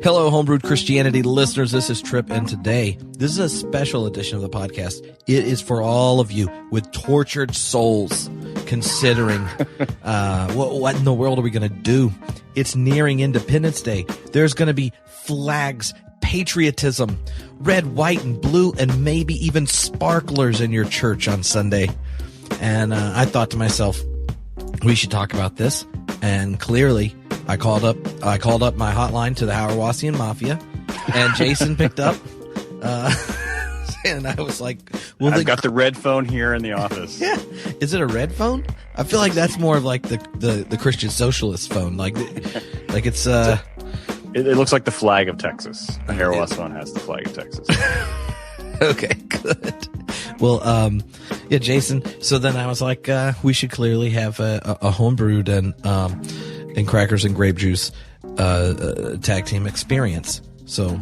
Hello, Homebrewed Christianity listeners. This is Trip, and today, this is a special edition of the podcast. It is for all of you with tortured souls considering what in the world are we going to do? It's nearing Independence Day. There's going to be flags, patriotism, red, white, and blue, and maybe even sparklers in your church on Sunday. And I thought to myself, we should talk about this. And clearly, I called up my hotline to the Hauerwasian Mafia, and Jason picked up. And I was like, "Well, I've got the red phone here in the office." Yeah, is it a red phone? I feel like that's more of like the Christian Socialist phone. Like it's It looks like the flag of Texas. The Hauerwas phone has the flag of Texas. Okay, good. Well, yeah, Jason. So then I was like, we should clearly have a homebrewed and Crackers and Grape Juice tag team experience. So,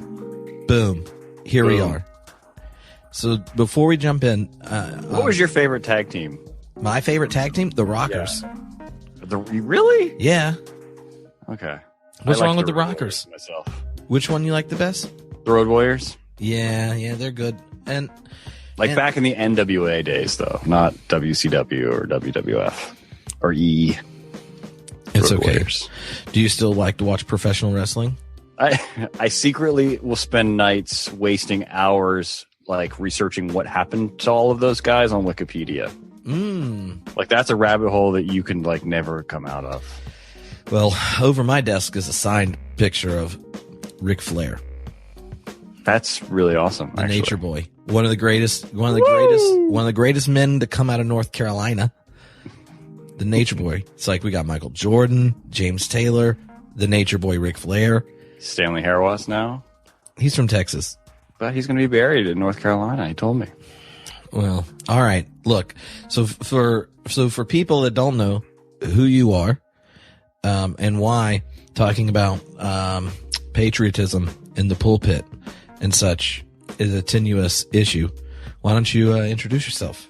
boom, here we are. So before we jump in, what was your favorite tag team? My favorite tag team, the Rockers. Yeah. Really? Yeah. Okay. What's wrong with the Rockers? Myself. Which one you like the best? The Road Warriors. Yeah, they're good. And back in the NWA days, though, not WCW or WWF or E. It's Road okay. Warriors. Do you still like to watch professional wrestling? I secretly will spend nights wasting hours researching what happened to all of those guys on Wikipedia. That's a rabbit hole that you can never come out of. Well, over my desk is a signed picture of Ric Flair. That's really awesome. The Nature Boy. One of the greatest men to come out of North Carolina. The Nature Boy. It's like we got Michael Jordan, James Taylor, the Nature Boy Ric Flair. Stanley Hauerwas now. He's from Texas. But he's going to be buried in North Carolina, he told me. Well, all right. Look, so for people that don't know who you are, and why talking about patriotism in the pulpit and such is a tenuous issue, why don't you introduce yourself?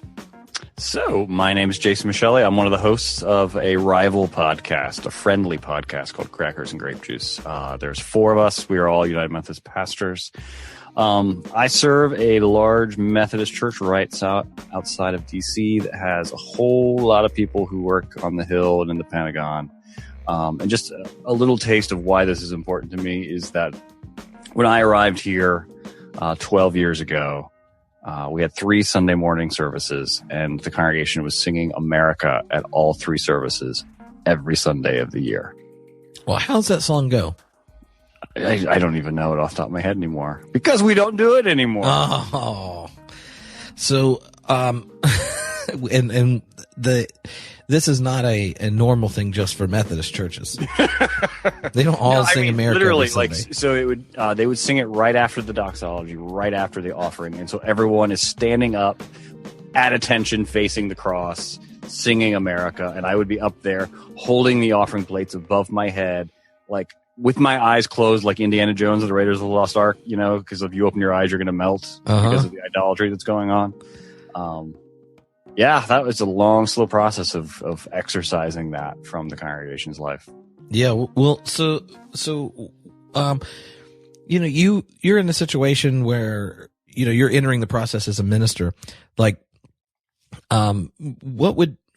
So, my name is Jason Micheli. I'm one of the hosts of a rival podcast, a friendly podcast called Crackers and Grape Juice. There's four of us. We are all United Methodist pastors. I serve a large Methodist church right outside of D.C. that has a whole lot of people who work on the Hill and in the Pentagon. And just a little taste of why this is important to me is that when I arrived here 12 years ago, we had 3 Sunday morning services, and the congregation was singing America at all 3 services every Sunday of the year. Well, how's that song go? I don't even know it off the top of my head anymore because we don't do it anymore. Oh, so this is not a normal thing just for Methodist churches. They don't all sing America. Literally, so it would they would sing it right after the doxology, right after the offering, and so everyone is standing up at attention, facing the cross, singing America, and I would be up there holding the offering plates above my head, with my eyes closed, like Indiana Jones and the Raiders of the Lost Ark, because if you open your eyes, you're going to melt because of the idolatry that's going on. Yeah, that was a long, slow process of exercising that from the congregation's life. Yeah, well, so you're in a situation where you're entering the process as a minister.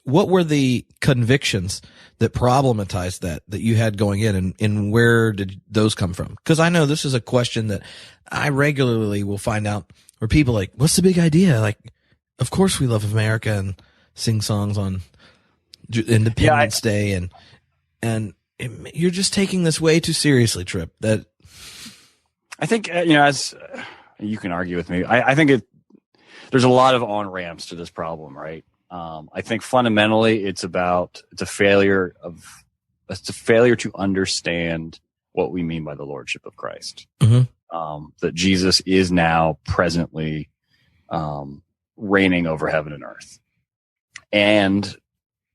What were the convictions that problematized that you had going in, and where did those come from? Because I know this is a question that I regularly will find out where people what's the big idea? Of course we love America and sing songs on Independence Day, and you're just taking this way too seriously, Trip. That I think as you can argue with me, I think there's a lot of on ramps to this problem, right? I think fundamentally it's a failure to understand what we mean by the lordship of Christ. Mm-hmm. That Jesus is now presently reigning over heaven and earth, and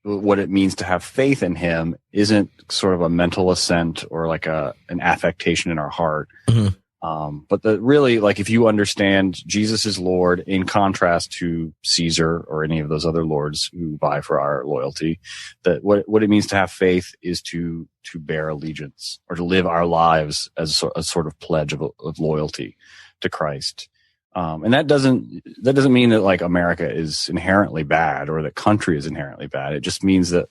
what it means to have faith in him isn't sort of a mental assent or an affectation in our heart, mm-hmm. But really, like, if you understand Jesus is Lord in contrast to Caesar or any of those other lords who vie for our loyalty, that what it means to have faith is to bear allegiance or to live our lives as a sort of pledge of loyalty to Christ. And that doesn't mean that, like, America is inherently bad or that country is inherently bad. It just means that,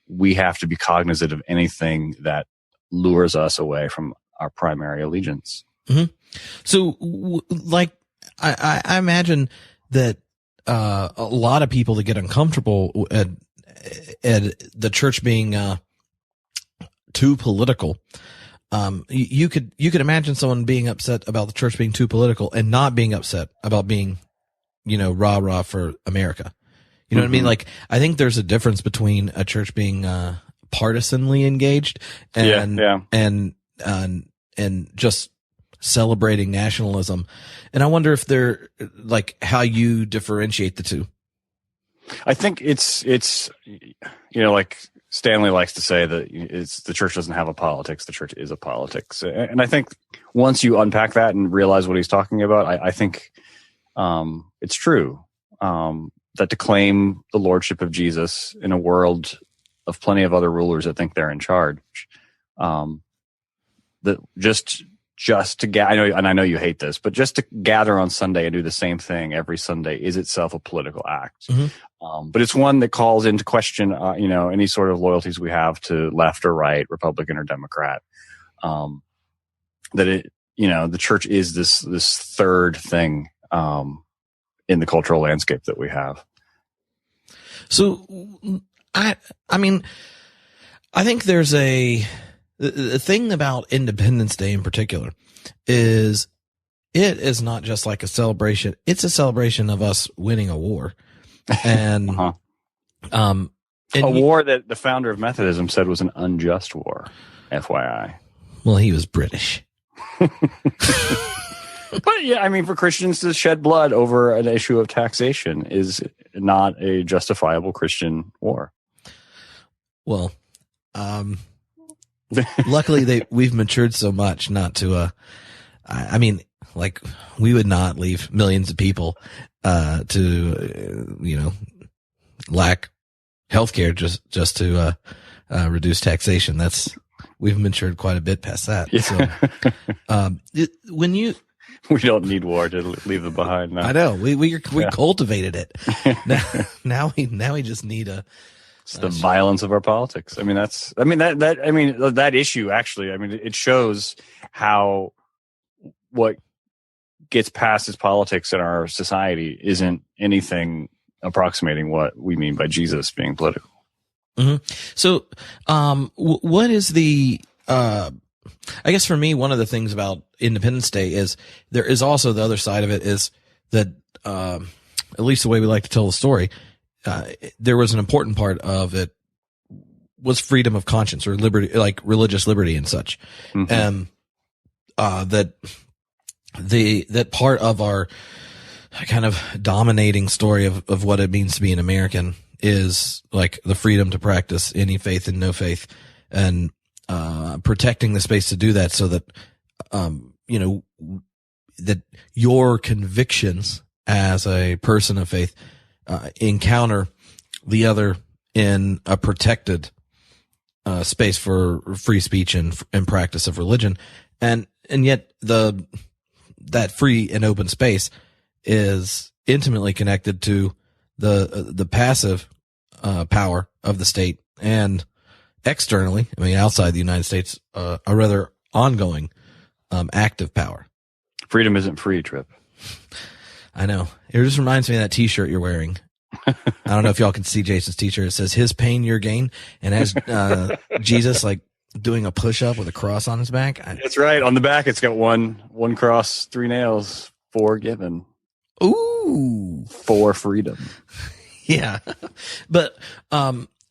we have to be cognizant of anything that lures us away from our primary allegiance. Mm-hmm. So, I imagine that a lot of people that get uncomfortable at the church being too political. You could imagine someone being upset about the church being too political and not being upset about being, rah-rah for America. You know what I mean? Like, I think there's a difference between a church being partisanly engaged and just celebrating nationalism. And I wonder if they're, like, how you differentiate the two. I think it's like Stanley likes to say that the church doesn't have a politics. The church is a politics. And I think once you unpack that and realize what he's talking about, I think it's true that to claim the lordship of Jesus in a world of plenty of other rulers that think they're in charge, that just to I know you hate this, but just to gather on Sunday and do the same thing every Sunday is itself a political act. Mm-hmm. But it's one that calls into question, any sort of loyalties we have to left or right, Republican or Democrat. That the church is this third thing in the cultural landscape that we have. So, I mean, I think there's the thing about Independence Day in particular is it is not just like a celebration. It's a celebration of us winning a war. And, a war that the founder of Methodism said was an unjust war, FYI. Well, he was British. But yeah, I mean, for Christians to shed blood over an issue of taxation is not a justifiable Christian war. Well, luckily we've matured so much not to, I mean, like, we would not leave millions of people, to, lack healthcare just to, reduce taxation. We've matured quite a bit past that. Yeah. So, we don't need war to leave them behind now. I know we cultivated it. Now we just need it's the violence of our politics. I mean, that issue actually, it shows how what gets past as politics in our society isn't anything approximating what we mean by Jesus being political. Mm-hmm. So, what is I guess for me, one of the things about Independence Day is there is also the other side of it is that, at least the way we like to tell the story, there was an important part of it was freedom of conscience or liberty, like religious liberty and such. Mm-hmm. That part of our kind of dominating story of what it means to be an American is like the freedom to practice any faith and no faith, and protecting the space to do that so that, that your convictions as a person of faith, encounter the other in a protected, space for free speech and practice of religion. And yet that free and open space is intimately connected to the passive, power of the state, and externally, outside the United States, a rather ongoing, active power. Freedom isn't free, Trip. I know. It just reminds me of that t-shirt you're wearing. I don't know if y'all can see Jason's t-shirt. It says his pain, your gain. And has, Jesus like doing a push-up with a cross on his back. That's right. On the back, it's got one cross, 3 nails, 4 given. Ooh. 4 freedom. Yeah. But,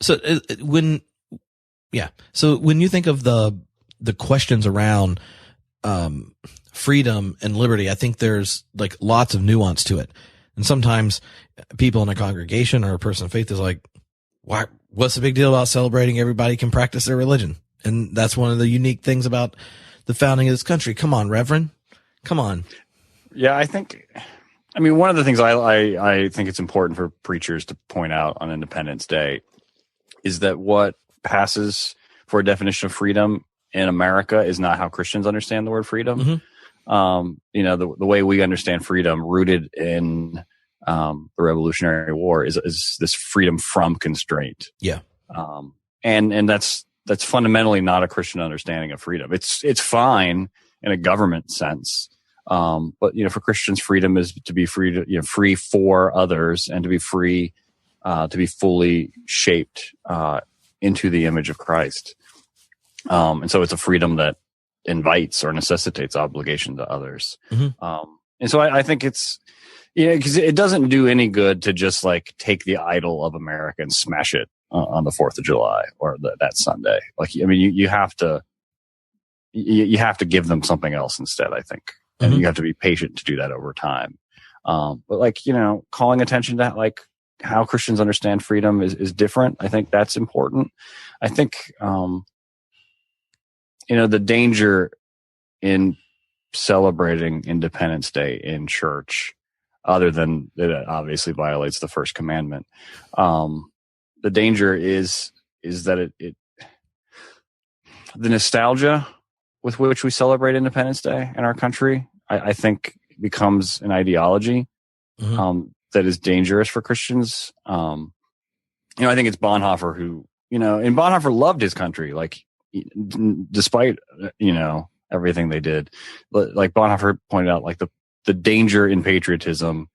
so when you think of the questions around, freedom and liberty, I think there's like lots of nuance to it. And sometimes people in a congregation or a person of faith is like, what's the big deal about celebrating everybody can practice their religion? And that's one of the unique things about the founding of this country. Come on, Reverend. Come on. Yeah, I mean, one of the things I think it's important for preachers to point out on Independence Day is that what passes for a definition of freedom in America is not how Christians understand the word freedom. The way we understand freedom, rooted in the Revolutionary War, is this freedom from constraint. Yeah. And that's fundamentally not a Christian understanding of freedom. It's fine in a government sense. But for Christians, freedom is to be free to, free for others, and to be free, to be fully shaped, into the image of Christ. And so it's a freedom that invites or necessitates obligation to others. And so I think it's, because it doesn't do any good to just like take the idol of America and smash it on the 4th of July or that Sunday. Like, I mean, you have to give them something else instead, I think. And you have to be patient to do that over time. But like, calling attention to like how Christians understand freedom is different. I think that's important. I think, the danger in celebrating Independence Day in church, other than that it obviously violates the first commandment. The danger is that the nostalgia with which we celebrate Independence Day in our country, I think becomes an ideology that is dangerous for Christians. I think it's Bonhoeffer who, and Bonhoeffer loved his country, like, despite, everything they did. Like Bonhoeffer pointed out, like the danger in patriotism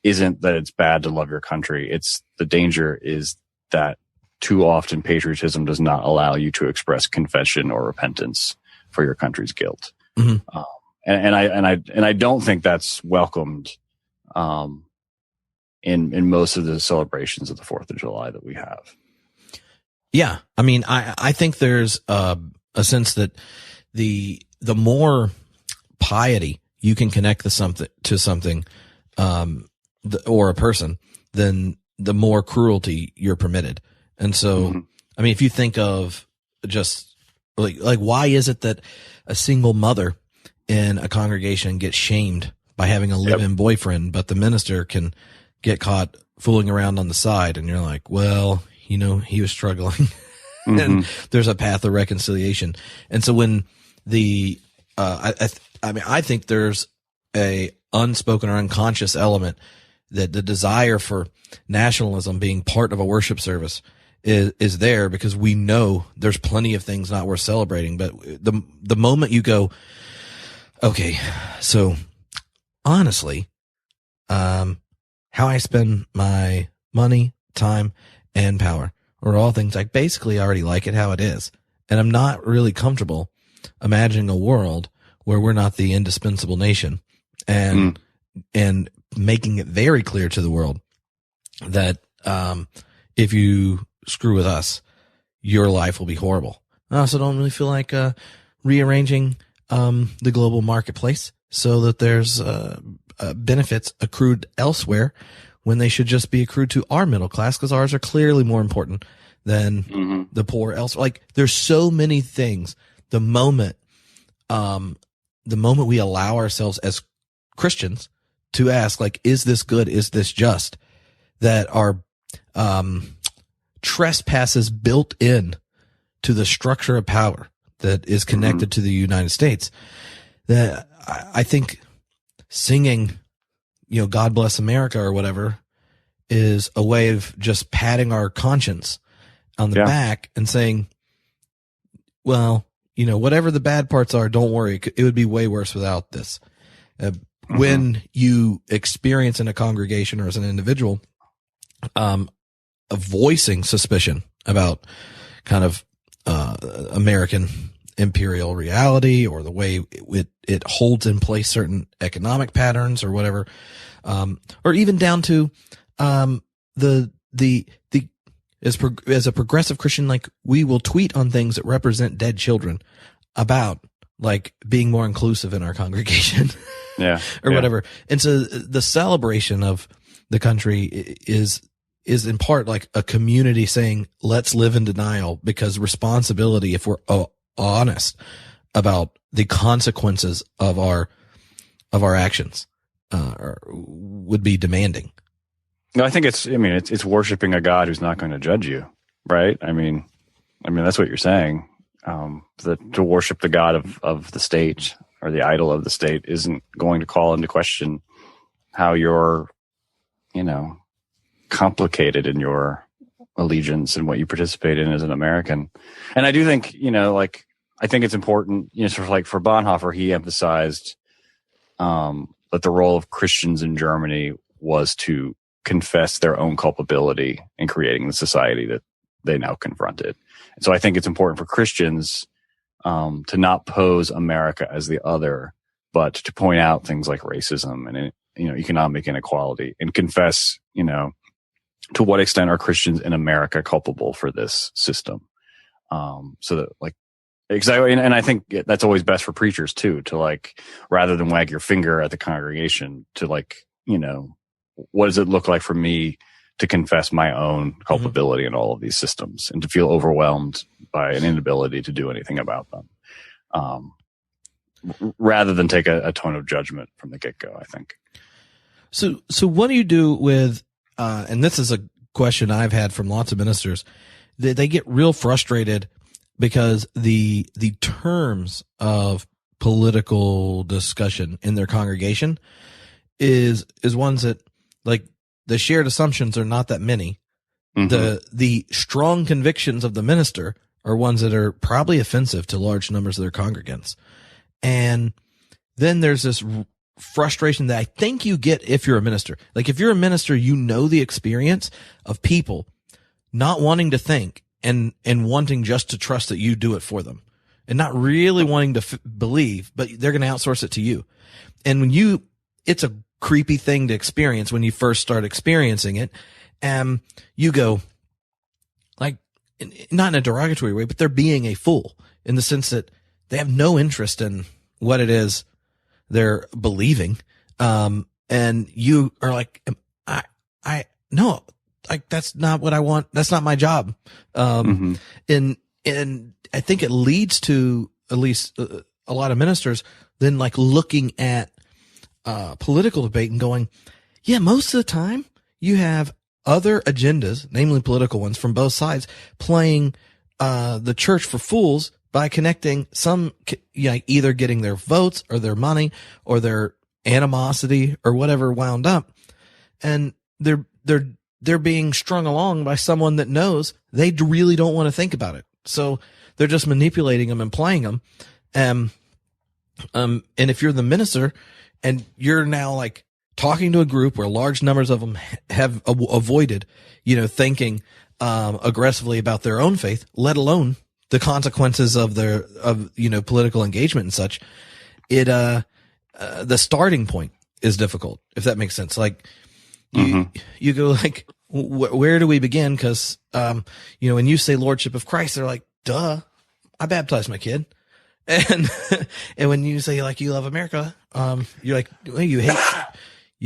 isn't that it's bad to love your country. It's the danger is that too often patriotism does not allow you to express confession or repentance for your country's guilt. And I don't think that's welcomed in most of the celebrations of the 4th of July that we have. Yeah. I mean, I think there's a sense that the more piety you can connect to something, or a person, then the more cruelty you're permitted. And so, I mean, if you think of just like why is it that a single mother in a congregation gets shamed by having a live-in boyfriend, but the minister can get caught fooling around on the side? And you're like, well, he was struggling and there's a path of reconciliation. And so when I think there's a unspoken or unconscious element that the desire for nationalism being part of a worship service is there, because we know there's plenty of things not worth celebrating. But the moment you go, okay, so honestly, how I spend my money, time, and power are all things I basically already like it how it is. And I'm not really comfortable imagining a world where we're not the indispensable nation, and making it very clear to the world that if you screw with us, your life will be horrible. I also don't really feel like rearranging the global marketplace so that there's benefits accrued elsewhere when they should just be accrued to our middle class, because ours are clearly more important than the poor elsewhere. Like, there's so many things. The moment we allow ourselves as Christians to ask, like, is this good? Is this just? That our trespasses built in to the structure of power that is connected to the United States, that I think singing, God bless America or whatever, is a way of just patting our conscience on the back and saying, well, whatever the bad parts are, don't worry. It would be way worse without this. When you experience in a congregation or as an individual, a voicing suspicion about kind of American imperial reality, or the way it holds in place certain economic patterns or whatever, or even down to as a progressive Christian, like, we will tweet on things that represent dead children about, like, being more inclusive in our congregation. Or whatever. And so the celebration of the country is in part like a community saying, let's live in denial, because responsibility, if we're honest, about the consequences of our actions, would be demanding. No, I think it's worshiping a God who's not going to judge you, right? I mean, that's what you're saying. To worship the God of the state or the idol of the state isn't going to call into question how you're, complicated in your allegiance and what you participate in as an American. And I do think, I think it's important, sort of like for Bonhoeffer, he emphasized that the role of Christians in Germany was to confess their own culpability in creating the society that they now confronted. And so I think it's important for Christians to not pose America as the other, but to point out things like racism and economic inequality, and confess, to what extent are Christians in America culpable for this system? So that exactly. And I think that's always best for preachers too, to rather than wag your finger at the congregation, to what does it look like for me to confess my own culpability in all of these systems, and to feel overwhelmed by an inability to do anything about them, rather than take a tone of judgment from the get-go, I think. So what do you do with, and this is a question I've had from lots of ministers, they get real frustrated because the terms of political discussion in their congregation is ones that, the shared assumptions are not that many. Mm-hmm. The strong convictions of the minister are ones that are probably offensive to large numbers of their congregants. And then there's this frustration that I think you get if you're a minister. If you're a minister, the experience of people not wanting to think and wanting just to trust that you do it for them, and not really wanting to believe, but they're going to outsource it to you. And it's a creepy thing to experience when you first start experiencing it. You go, not in a derogatory way, but they're being a fool in the sense that they have no interest in what it is they're believing. And you are no, that's not what I want. That's not my job. And I think it leads to at least a lot of ministers then looking at political debate and going, yeah, most of the time you have other agendas, namely political ones from both sides, playing the church for fools by connecting some, either getting their votes or their money or their animosity or whatever wound up. And they're being strung along by someone that knows they really don't want to think about it. So they're just manipulating them and playing them. And if you're the minister and you're now talking to a group where large numbers of them have avoided, thinking aggressively about their own faith, let alone the consequences of political engagement and such, the starting point is difficult, if that makes sense. You go where do we begin? Cause, when you say Lordship of Christ, they're like, duh, I baptized my kid. And, and when you say you love America, you're like, well, you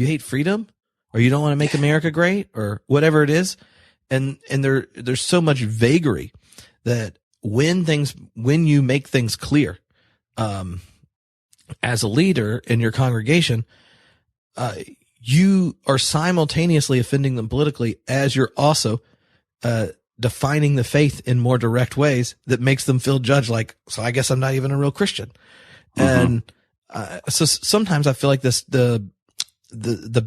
hate freedom, or you don't want to make America great, or whatever it is. And there's so much vagary that when you make things clear, as a leader in your congregation, you are simultaneously offending them politically as you're also, defining the faith in more direct ways that makes them feel judged. So I guess I'm not even a real Christian. Mm-hmm. And, so sometimes I feel like the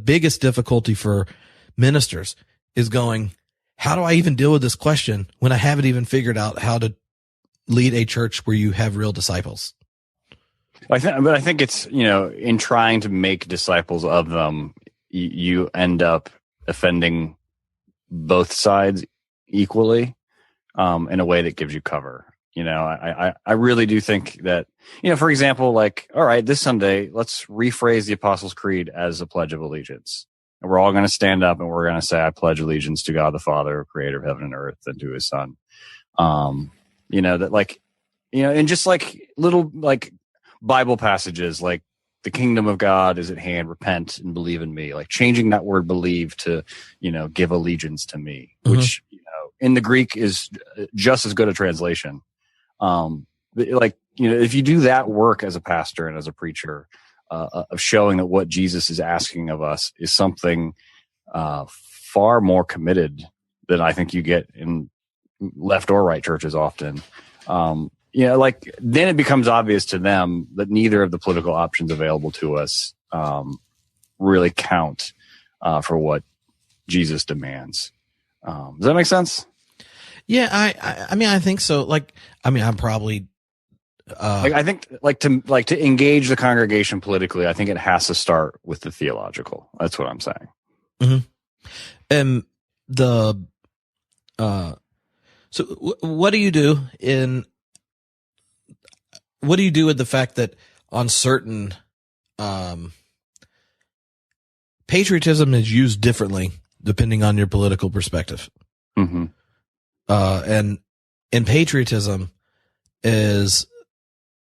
biggest difficulty for ministers is going, how do I even deal with this question when I haven't even figured out how to lead a church where you have real disciples? I think it's, in trying to make disciples of them, you end up offending both sides equally, in a way that gives you cover. I really do think that, for example, all right, this Sunday, let's rephrase the Apostles' Creed as a pledge of allegiance. And we're all going to stand up and we're going to say, I pledge allegiance to God the Father, creator of heaven and earth, and to his son. And just little Bible passages, the kingdom of God is at hand, repent and believe in me, changing that word believe to, give allegiance to me, which, in the Greek is just as good a translation. if you do that work as a pastor and as a preacher, of showing that what Jesus is asking of us is something far more committed than I think you get in left or right churches often. Then it becomes obvious to them that neither of the political options available to us really count for what Jesus demands. Does that make sense? Yeah, I think so. I'm probably I think to engage the congregation politically, I think it has to start with the theological. That's what I'm saying. Mm-hmm. And so what do you do with the fact that on certain patriotism is used differently depending on your political perspective? Mm-hmm. And patriotism is,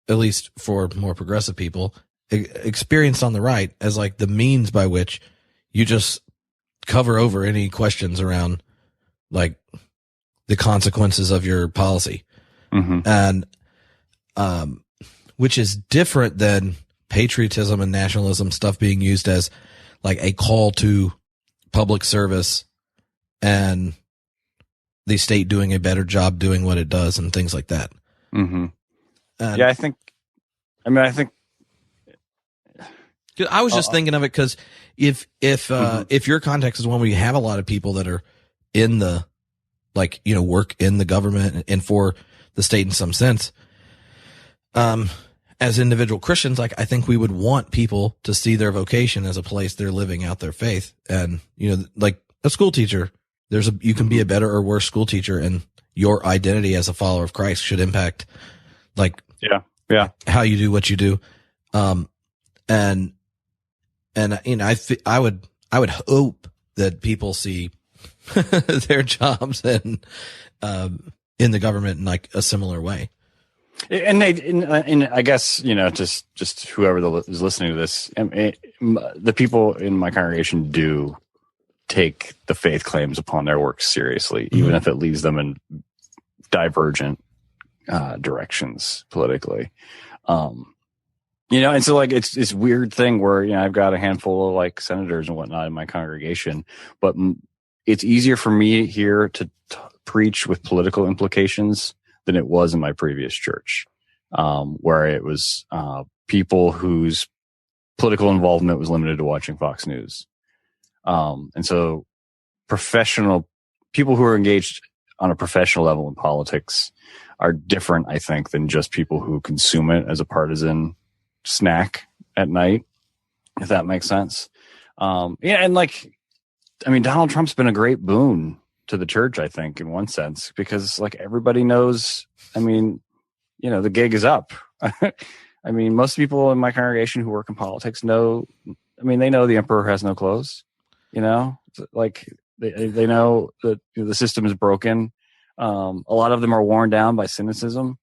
at least for more progressive people, experienced on the right as like the means by which you just cover over any questions around like the consequences of your policy. Mm-hmm. And which is different than patriotism and nationalism stuff being used as like a call to public service and the state doing a better job doing what it does and things like that. Mm-hmm. Yeah, I think I was just thinking of it because if your context is one where you have a lot of people that are in the work in the government and for the state in some sense, as individual Christians, like I think we would want people to see their vocation as a place they're living out their faith. And like a school teacher, you can be a better or worse school teacher, and your identity as a follower of Christ should impact how you do what you do. And I would hope that people see their jobs in the government in like a similar way. And I guess, just whoever is listening to this, the people in my congregation do take the faith claims upon their work seriously, even if it leads them in divergent directions politically. And so like it's this weird thing where I've got a handful of like senators and whatnot in my congregation, but it's easier for me here to preach with political implications than it was in my previous church, where it was people whose political involvement was limited to watching Fox News. And so professional people who are engaged on a professional level in politics are different, I think, than just people who consume it as a partisan snack at night, if that makes sense. And Donald Trump's been a great boon to the church, I think, in one sense, because like everybody knows, the gig is up. Most people in my congregation who work in politics know, they know the emperor has no clothes, like they know that the system is broken. A lot of them are worn down by cynicism.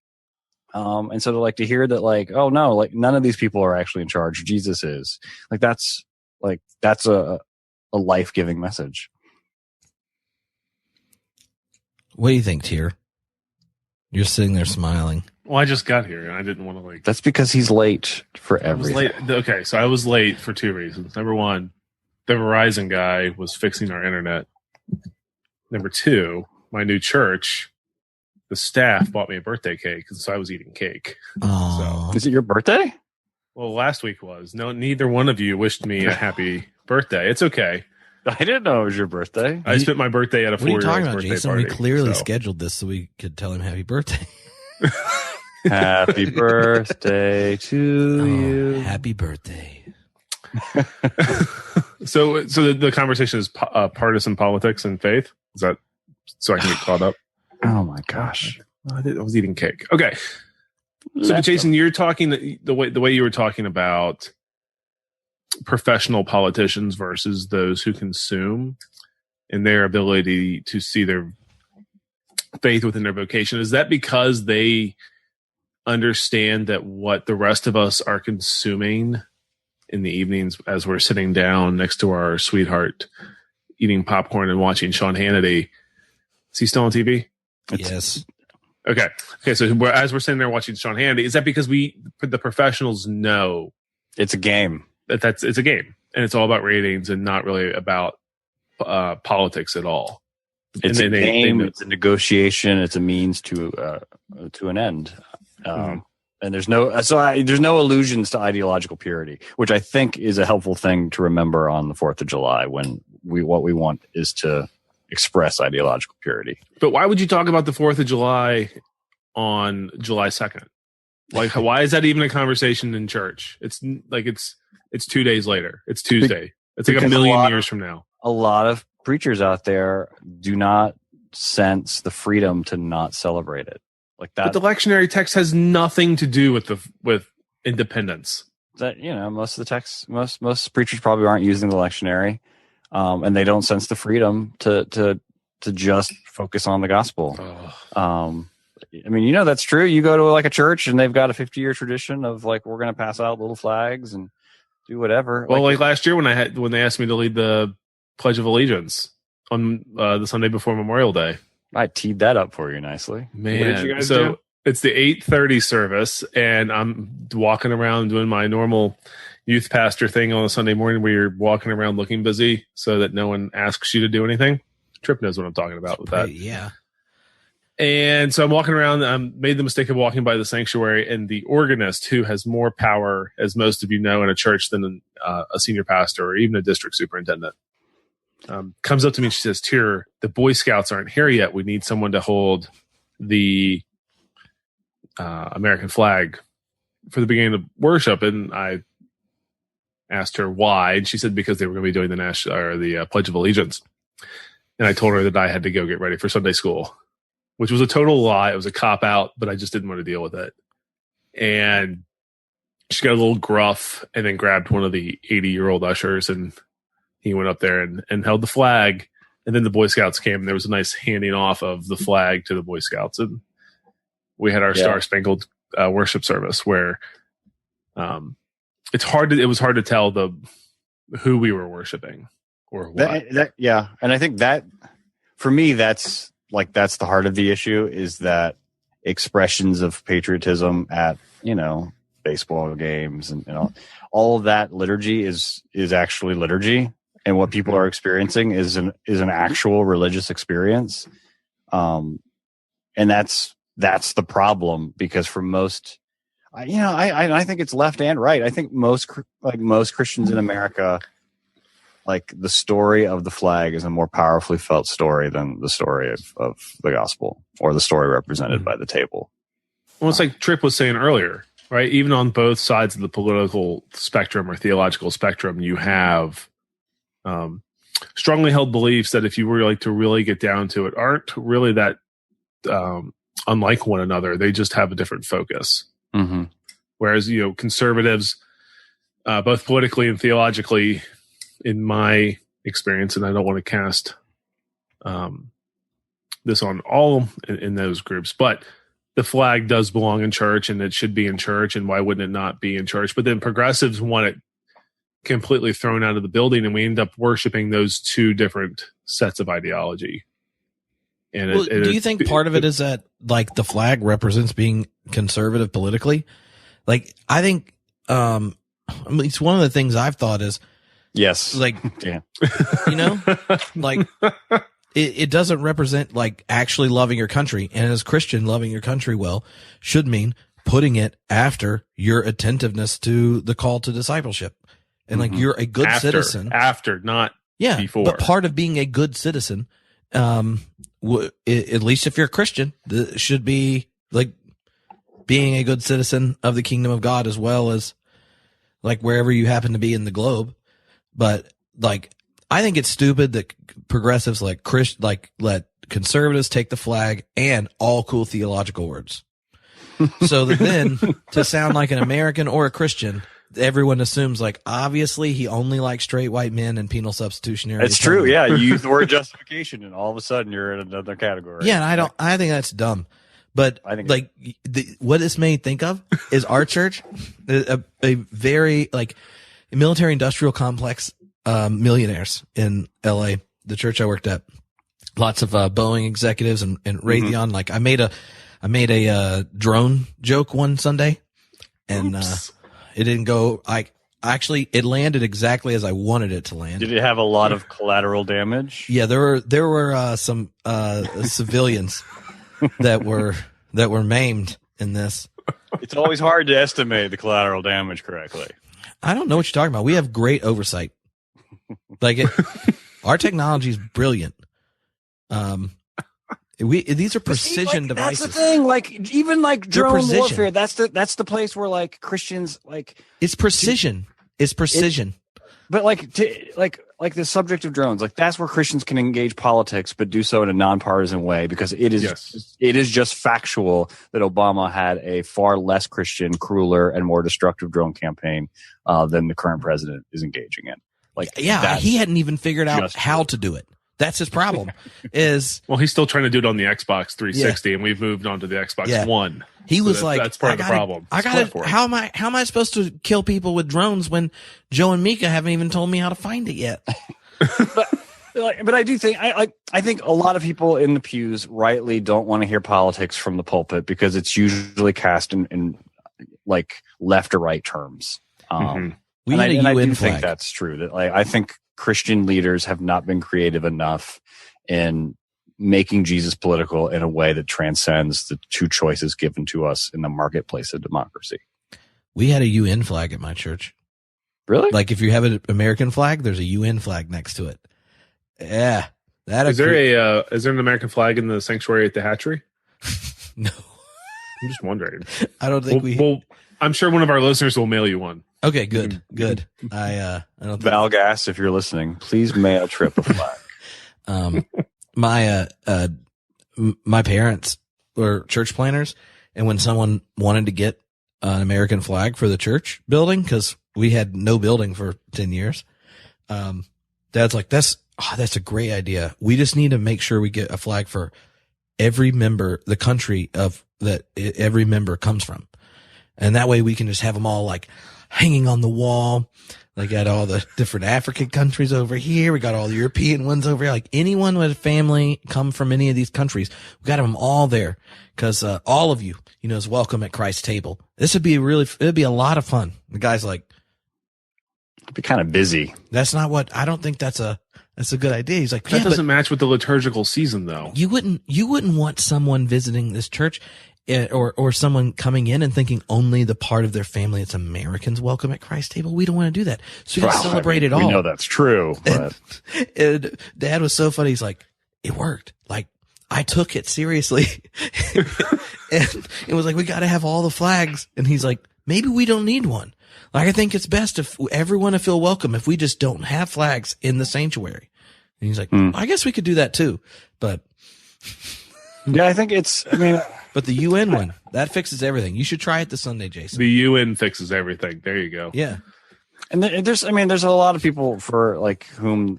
And so to hear that, like, oh no, like none of these people are actually in charge. Jesus is that's a life-giving message. What do you think, Teer? You're sitting there smiling. Well, I just got here and I didn't want to That's because he's late for everything. Okay, so I was late for two reasons. Number one, the Verizon guy was fixing our internet. Number two, my new church, the staff bought me a birthday cake, and so I was eating cake. Oh, so, is it your birthday? Well, last week was. No, neither one of you wished me a happy birthday. It's okay. I didn't know it was your birthday. I spent my birthday at a 4-year-old's birthday party. What are you talking about, Jason? We clearly scheduled this so we could tell him happy birthday. Happy birthday to you. Happy birthday. So the conversation is partisan politics and faith? Is that so I can get caught up? Oh my gosh. I was eating cake. Okay. So Jason, you're talking the way you were talking about professional politicians versus those who consume and their ability to see their faith within their vocation. Is that because they understand that what the rest of us are consuming in the evenings as we're sitting down next to our sweetheart eating popcorn and watching Sean Hannity? Is he still on TV? Yes. Okay. So as we're sitting there watching Sean Hannity, is that because the professionals know It's a game. it's a game and it's all about ratings and not really about politics at all? It's a game. It's a negotiation. It's a means to an end. And there's no allusions to ideological purity, which I think is a helpful thing to remember on the 4th of July when what we want is to express ideological purity. But why would you talk about the 4th of July on July 2nd? Like, why is that even a conversation in church? It's 2 days later. It's Tuesday. It's like a million years from now. A lot of preachers out there do not sense the freedom to not celebrate it. Like that. But the lectionary text has nothing to do with independence. That, most of the texts, most preachers probably aren't using the lectionary, and they don't sense the freedom to just focus on the gospel. That's true. You go to like a church and they've got a 50-year tradition of like, we're going to pass out little flags and do whatever. Well, like last year when they asked me to lead the Pledge of Allegiance on the Sunday before Memorial Day, I teed that up for you nicely. Man, what did you guys do? do? It's the 8:30 service, and I'm walking around doing my normal youth pastor thing on a Sunday morning where you're walking around looking busy so that no one asks you to do anything. Tripp knows what I'm talking about with that. Yeah. And so I'm walking around. I made the mistake of walking by the sanctuary, and the organist, who has more power, as most of you know, in a church than a senior pastor or even a district superintendent, comes up to me and she says, "Teer, the Boy Scouts aren't here yet. We need someone to hold the American flag for the beginning of worship." And I asked her why, and she said because they were going to be doing the Pledge of Allegiance. And I told her that I had to go get ready for Sunday school, which was a total lie. It was a cop out, but I just didn't want to deal with it. And she got a little gruff and then grabbed one of the 80-year-old ushers, and he went up there and held the flag. And then the Boy Scouts came, and there was a nice handing off of the flag to the Boy Scouts. And we had our Star-Spangled worship service where it was hard to tell who we were worshiping or what. And I think that for me, that's the heart of the issue, is that expressions of patriotism at, baseball games and all of that liturgy is actually liturgy. And what people are experiencing is an actual religious experience. And that's the problem, because for most, I think it's left and right. I think most Christians in America, like, the story of the flag is a more powerfully felt story than the story of the gospel or the story represented by the table. Well, it's like Tripp was saying earlier, right? Even on both sides of the political spectrum or theological spectrum, you have strongly held beliefs that, if you were to really get down to it, aren't really that unlike one another. They just have a different focus. Mm-hmm. Whereas, conservatives, both politically and theologically, in my experience, and I don't want to cast this on all in those groups, but the flag does belong in church and it should be in church, and why wouldn't it not be in church? But then progressives want it completely thrown out of the building, and we end up worshiping those two different sets of ideology. And do you think part of it is that, like, the flag represents being conservative politically? Like, I think it's one of the things I've thought is, yes, like, yeah, like it doesn't represent, like, actually loving your country. And as Christian, loving your country should mean putting it after your attentiveness to the call to discipleship. And like, you're a good citizen after, not before. But part of being a good citizen, at least if you're a Christian, should be like being a good citizen of the kingdom of God, as well as like wherever you happen to be in the globe. But like, I think it's stupid that progressives let conservatives take the flag and all cool theological words. So that then, to sound like an American or a Christian, everyone assumes, like, obviously he only likes straight white men and penal substitutionary. It's true. Yeah. You use the word justification and all of a sudden you're in another category. Yeah. And I think that's dumb. But I think, like, what this made me think of is our church, a very, like, military industrial complex, millionaires in LA, the church I worked at, lots of Boeing executives and Raytheon. Like, I made I made a drone joke one Sunday, and it didn't go. It landed exactly as I wanted it to land. Did it have a lot of collateral damage? Yeah, there were some civilians that were maimed in this. It's always hard to estimate the collateral damage correctly. I don't know what you're talking about. We have great oversight. Our technology is brilliant. These are precision devices. That's the thing. Like even like drone warfare, that's the place where like Christians like it's precision. It's precision. But like the subject of drones, like that's where Christians can engage politics, but do so in a nonpartisan way because it is just factual that Obama had a far less Christian, crueler, and more destructive drone campaign than the current president is engaging in. Like, yeah, he hadn't even figured out how to do it. That's his problem. He's still trying to do it on the Xbox 360, and we've moved on to the Xbox One. He was like, "That's part of the problem." How am I supposed to kill people with drones when Joe and Mika haven't even told me how to find it yet? but I do think I think a lot of people in the pews rightly don't want to hear politics from the pulpit because it's usually cast in like left or right terms. We had a UN I do flag. think that's true. That I think Christian leaders have not been creative enough in making Jesus political in a way that transcends the two choices given to us in the marketplace of democracy. We had a UN flag at my church. Really? Like if you have an American flag, there's a UN flag next to it. Yeah. Is there an American flag in the sanctuary at the hatchery? No. I'm just wondering. I don't think Well, I'm sure one of our listeners will mail you one. Okay, good. I don't think Valgas, if you're listening, please mail Trip a flag. My parents were church planners, and when someone wanted to get an American flag for the church building, because we had no building for 10 years, Dad's like, that's a great idea. We just need to make sure we get a flag for every member, the country of that every member comes from. And that way we can just have them all like hanging on the wall. They got all the different African countries over here. We got all the European ones over here. Like anyone with a family come from any of these countries, we got them all there because all of you, is welcome at Christ's table. This would be it'd be a lot of fun. The guy's like, it'd be kind of busy. I don't think that's a good idea. He's like, that doesn't match with the liturgical season though. You wouldn't want someone visiting this church or someone coming in and thinking only the part of their family that's Americans welcome at Christ's table. We don't want to do that. So you got to celebrate it all. We know that's true. But. And Dad was so funny. He's like, it worked. Like I took it seriously. And it was like, we got to have all the flags. And he's like, maybe we don't need one. Like, I think it's best if everyone to feel welcome if we just don't have flags in the sanctuary. And he's like, I guess we could do that too. But yeah, I think but the UN one, that fixes everything. You should try it this Sunday, Jason. The UN fixes everything. There you go. Yeah. And there's a lot of people for like whom,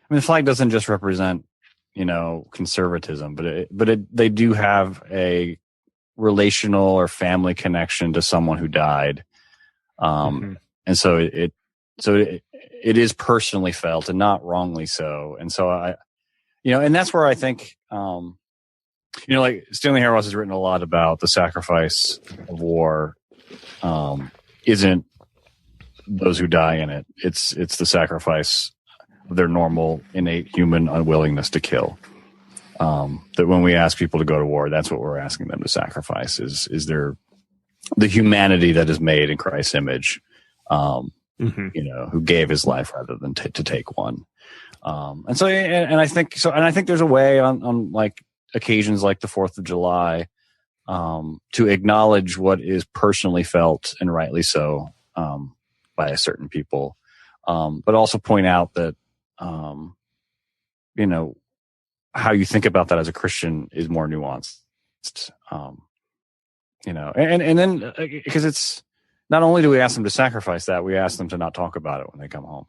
the flag doesn't just represent, conservatism, but they do have a relational or family connection to someone who died. And so it is personally felt and not wrongly so. And so and that's where I think, like Stanley Hauerwas has written a lot about the sacrifice of war, isn't those who die in it. It's the sacrifice of their normal, innate human unwillingness to kill. That when we ask people to go to war, that's what we're asking them to sacrifice is the humanity that is made in Christ's image, who gave his life rather than to take one. I think there's a way on like occasions like the 4th of July, to acknowledge what is personally felt and rightly so, by a certain people. But also point out that, how you think about that as a Christian is more nuanced, and then because it's not only do we ask them to sacrifice that, we ask them to not talk about it when they come home.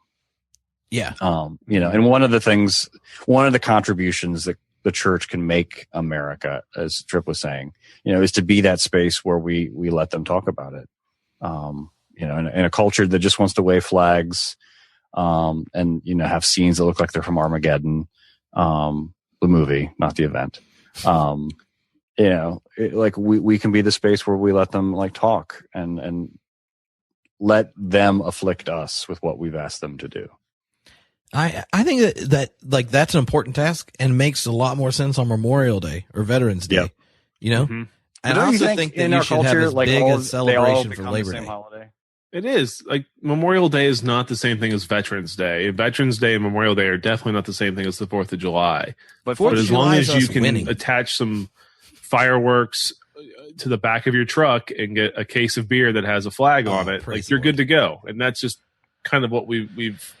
Yeah. And one of the contributions that the church can make America, as Tripp was saying, is to be that space where we let them talk about it. In a culture that just wants to wave flags, and have scenes that look like they're from Armageddon, the movie, not the event. like we can be the space where we let them like talk and let them afflict us with what we've asked them to do. I think that like that's an important task and makes a lot more sense on Memorial Day or Veterans Day. Yep. And I also think that you should have as big a celebration for Labor Day. Holiday. It is. Like Memorial Day is not the same thing as Veterans Day. Veterans Day and Memorial Day are definitely not the same thing as the 4th of July. But as long as you can attach some fireworks to the back of your truck and get a case of beer that has a flag on it, like you're good to go. And that's just kind of what we've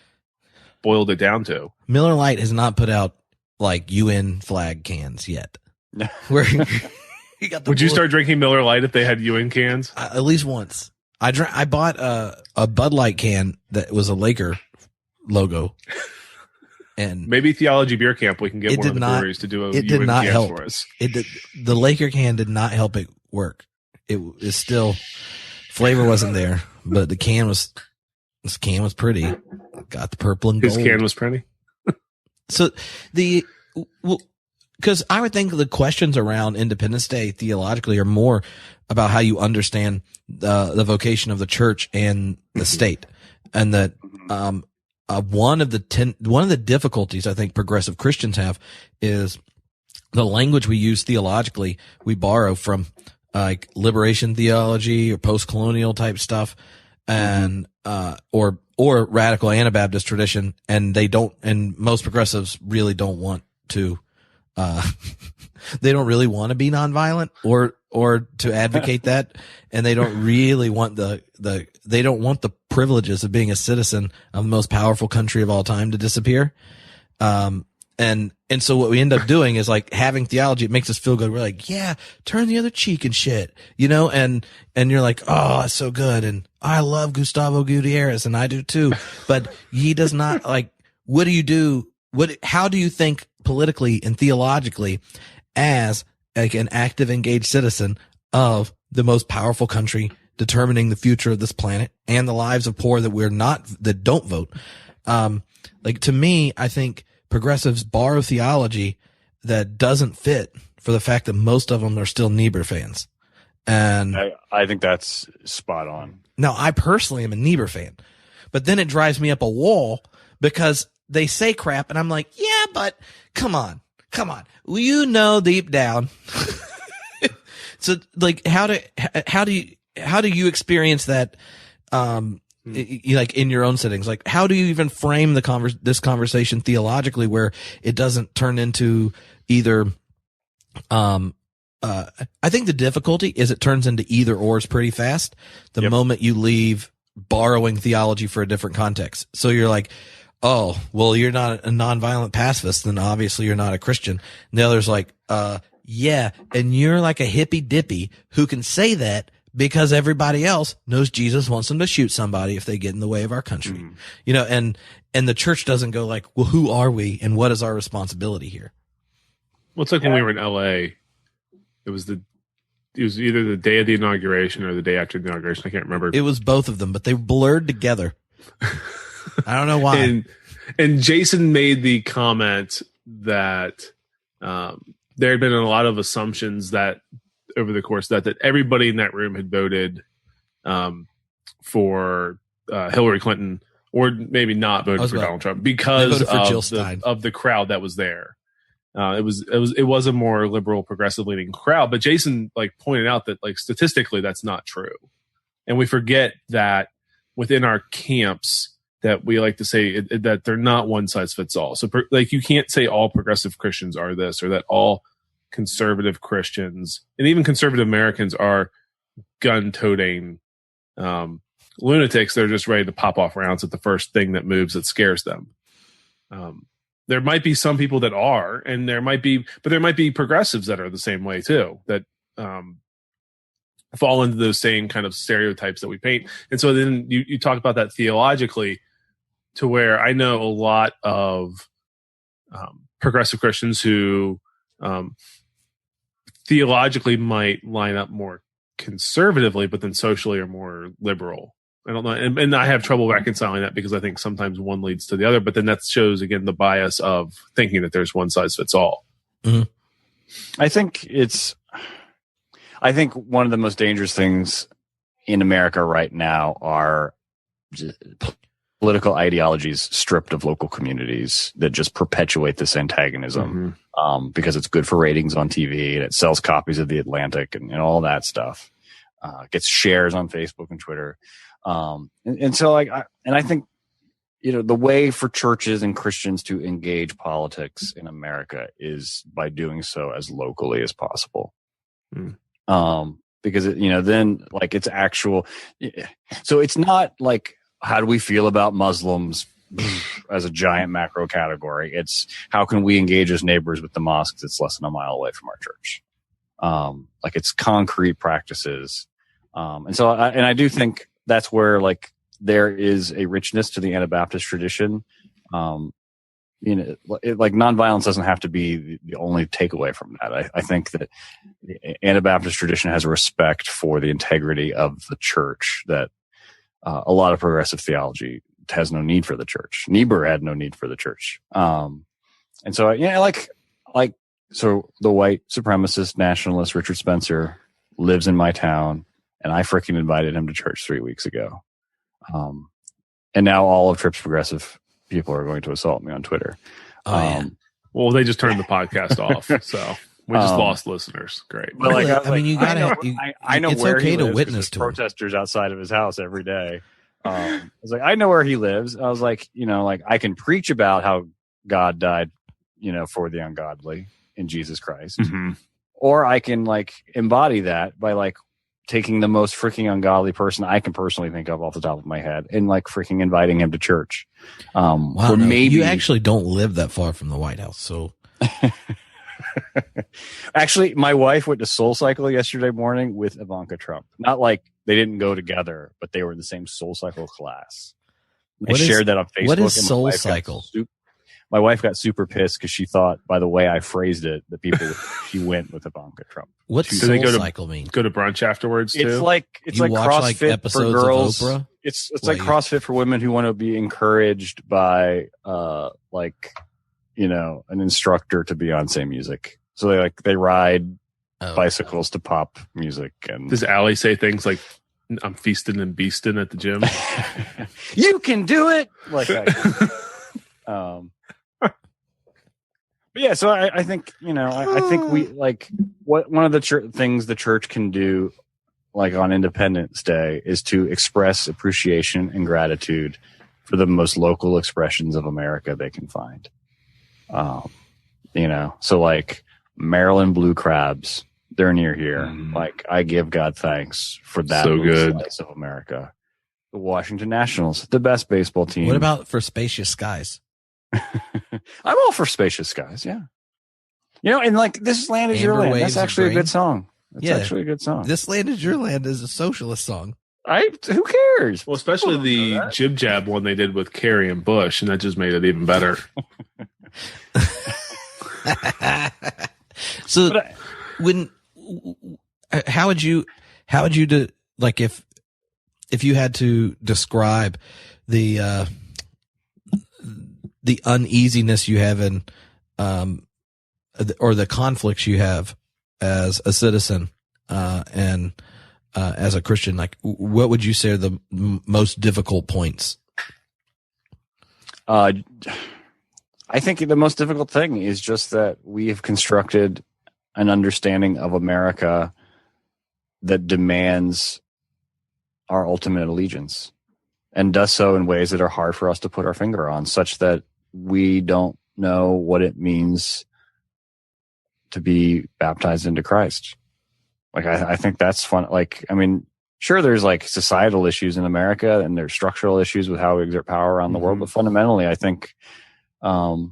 boiled it down to. Miller Lite has not put out like UN flag cans yet. Where you got Would you start drinking Miller Lite if they had UN cans? At least once. I bought a Bud Light can that was a Laker logo. And maybe Theology Beer Camp, we can get one of the breweries to do a it did UN not can help. for us. The Laker can did not help it work. It is still flavor wasn't there, but this can was pretty. Got the purple and gold. His can was pretty. So because I would think the questions around Independence Day theologically are more about how you understand the vocation of the church and the state, and that one of the difficulties I think progressive Christians have is the language we use theologically. We borrow from like liberation theology or post-colonial type stuff, and or radical Anabaptist tradition, and most progressives really don't want to. They don't really want to be nonviolent or to advocate that, and they don't really want they don't want the privileges of being a citizen of the most powerful country of all time to disappear. And so what we end up doing is like having theology. It makes us feel good. We're like, yeah, turn the other cheek and shit, and you're like, oh, that's so good. And I love Gustavo Gutierrez, and I do too. But he does not like, what do you do? How do you think politically and theologically as like an active, engaged citizen of the most powerful country determining the future of this planet and the lives of poor that don't vote? Like to me, I think progressives borrow theology that doesn't fit for the fact that most of them are still Niebuhr fans. And I think that's spot on. Now, I personally am a Niebuhr fan, but then it drives me up a wall because they say crap and I'm like, yeah, but come on. Deep down. So like, how do you experience that? Like in your own settings, like how do you even frame this conversation theologically where it doesn't turn into either, I think the difficulty is it turns into either ors pretty fast the moment you leave borrowing theology for a different context. So you're like, oh, well, you're not a nonviolent pacifist, then obviously you're not a Christian. And the other's like, yeah, and you're like a hippy dippy who can say that because everybody else knows Jesus wants them to shoot somebody if they get in the way of our country. And the church doesn't go like, well, who are we and what is our responsibility here? Well, it's like when we were in LA, it was either the day of the inauguration or the day after the inauguration. I can't remember. It was both of them, but they blurred together. I don't know why. And Jason made the comment that there had been a lot of assumptions that over the course that everybody in that room had voted for Hillary Clinton, or maybe not voted for Donald Trump because of the crowd that was there. It was a more liberal, progressive leaning crowd. But Jason like pointed out that like statistically that's not true, and we forget that within our camps that we like to say that they're not one size fits all. So like you can't say all progressive Christians are this, or that all conservative Christians and even conservative Americans are gun-toting lunatics. They're just ready to pop off rounds at the first thing that moves that scares them. There might be some people that are, and there might be progressives that are the same way too, that fall into those same kind of stereotypes that we paint. And so then you talk about that theologically, to where I know a lot of progressive Christians who theologically might line up more conservatively, but then socially are more liberal. I don't know. And I have trouble reconciling that because I think sometimes one leads to the other, but then that shows again the bias of thinking that there's one size fits all. Mm-hmm. I think one of the most dangerous things in America right now are political ideologies stripped of local communities that just perpetuate this antagonism, because it's good for ratings on TV and it sells copies of The Atlantic and all that stuff. Gets shares on Facebook and Twitter. And so I think, the way for churches and Christians to engage politics in America is by doing so as locally as possible. Because then like it's actual. So it's not like, how do we feel about Muslims as a giant macro category? It's how can we engage as neighbors with the mosque that's less than a mile away from our church? Like it's concrete practices. And so I do think that's where like there is a richness to the Anabaptist tradition. Like nonviolence doesn't have to be the only takeaway from that. I think that the Anabaptist tradition has a respect for the integrity of the church that a lot of progressive theology has no need for the church. Niebuhr had no need for the church. And so, so the white supremacist nationalist Richard Spencer lives in my town, and I freaking invited him to church 3 weeks ago. And now all of Tripp's progressive people are going to assault me on Twitter. Well, they just turned the podcast off, so we just lost listeners. Great. But you gotta. I know it's where okay he to lives, witness to protesters outside of his house every day. I was like, I know where he lives. I was like, I can preach about how God died, for the ungodly in Jesus Christ, or I can like embody that by like taking the most freaking ungodly person I can personally think of off the top of my head and like freaking inviting him to church. Wow, maybe you actually don't live that far from the White House, so. Actually, my wife went to Soul Cycle yesterday morning with Ivanka Trump. Not like they didn't go together, but they were in the same Soul Cycle class. I shared that on Facebook. What is Soul Cycle? My wife got super pissed because she thought, by the way I phrased it, that she went with Ivanka Trump. What's Soul Cycle mean? Go to brunch afterwards too. It's like CrossFit for girls. Of Oprah? It's like CrossFit for women who want to be encouraged by an instructor to Beyonce music. So they ride bicycles to pop music. And does Allie say things like, "I'm feasting and beasting at the gym"? You can do it. Like that. But yeah, so I think I think we like one of the things the church can do, like on Independence Day, is to express appreciation and gratitude for the most local expressions of America they can find. So like Maryland blue crabs, they're near here. Like I give God thanks for that slice of America. The Washington Nationals, the best baseball team. What about for Spacious Skies? I'm all for Spacious Skies, yeah. And like This Land Is Your Land. That's actually a good song. That's actually a good song. This Land Is Your Land is a socialist song. Who cares? Well, especially the Jib Jab one they did with Kerry and Bush, and that just made it even better. So how would you like if you had to describe the uneasiness you have in or the conflicts you have as a citizen and as a Christian, like what would you say are the most difficult points? I think the most difficult thing is just that we have constructed an understanding of America that demands our ultimate allegiance and does so in ways that are hard for us to put our finger on, such that we don't know what it means to be baptized into Christ. Like, I think that's fun. Like, I mean, sure, there's like societal issues in America and there's structural issues with how we exert power around the world. But fundamentally, I think, I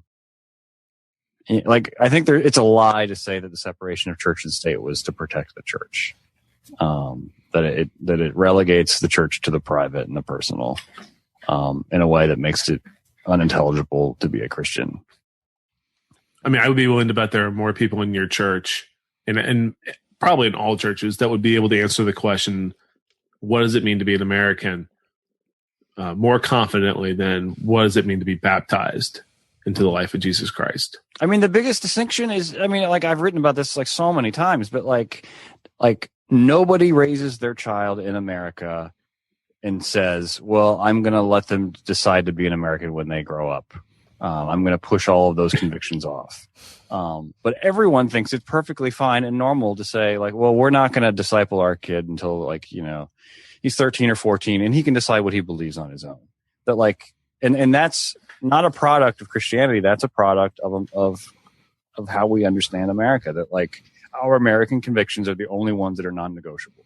think it's a lie to say that the separation of church and state was to protect the church. That it relegates the church to the private and the personal, in a way that makes it unintelligible to be a Christian. I mean, I would be willing to bet there are more people in your church and probably in all churches that would be able to answer the question, what does it mean to be an American, more confidently than what does it mean to be baptized? into the life of Jesus Christ. I mean, the biggest distinction is, I mean, like I've written about this like so many times, but like nobody raises their child in America and says, well, I'm going to let them decide to be an American when they grow up. I'm going to push all of those convictions off. But everyone thinks it's perfectly fine and normal to say like, well, we're not going to disciple our kid until like, you know, he's 13 or 14 and he can decide what he believes on his own. That like, and that's not a product of Christianity. That's a product of how we understand America, that like our American convictions are the only ones that are non-negotiable.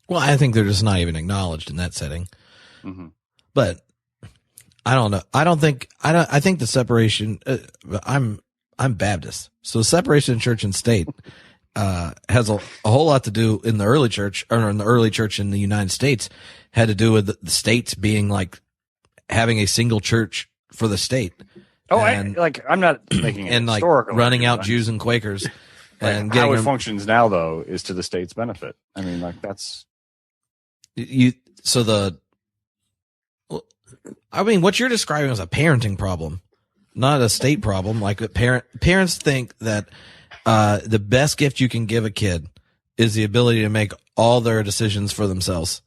Well, I think they're just not even acknowledged in that setting. Mm-hmm. But I don't know. I think the separation, I'm Baptist. So the separation of church and state, has a whole lot to do in the early church, or in the early church in the United States, had to do with the states being like having a single church for the state. Oh, and, I'm not making it and like running out Jews and Quakers. And how it functions now, though, is to the state's benefit. I mean, like that's what you're describing is a parenting problem, not a state problem. Like parents think that the best gift you can give a kid is the ability to make all their decisions for themselves,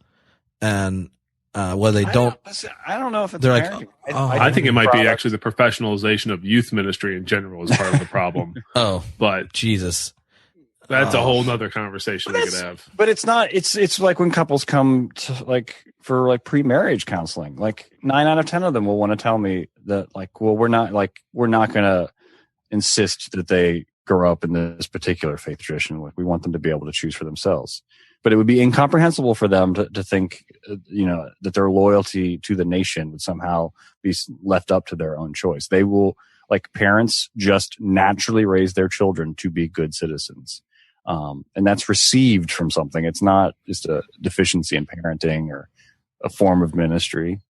and whether they don't. I don't know if it's they're parenting. like, I think it might be actually the professionalization of youth ministry in general is part of the problem. But Jesus. That's a whole nother conversation we could have. But it's not. It's like when couples come to like for like pre-marriage counseling. Like 9 out of 10 of them will want to tell me that like, well, we're not going to insist that they grow up in this particular faith tradition. Like we want them to be able to choose for themselves. But it would be incomprehensible for them to think, that their loyalty to the nation would somehow be left up to their own choice. They will, like parents, just naturally raise their children to be good citizens. And that's received from something. It's not just a deficiency in parenting or a form of ministry.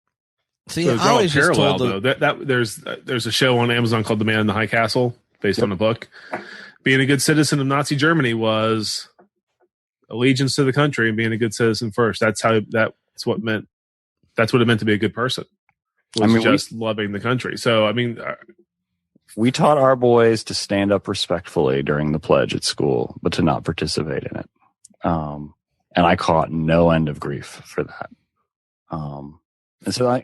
See, so I always parallel though. That there's a show on Amazon called The Man in the High Castle, based on a book. Being a good citizen of Nazi Germany was allegiance to the country and being a good citizen first. That's what it meant to be a good person. Was loving the country. So we taught our boys to stand up respectfully during the pledge at school, but to not participate in it. And I caught no end of grief for that. And so I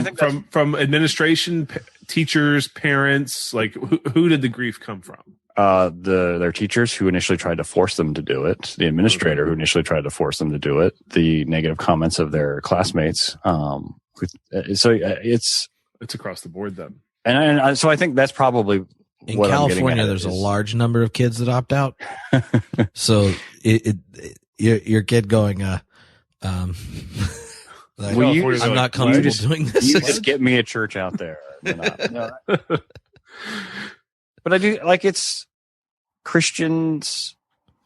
think from administration, teachers, parents, like who did the grief come from? Their teachers who initially tried to force them to do it, the administrator who initially tried to force them to do it, the negative comments of their classmates. So it's across the board then. And so I think that's probably in California. There's a large number of kids that opt out. So your kid going, like, I'm not comfortable doing this. You just get me a church out there. But I do like it's Christians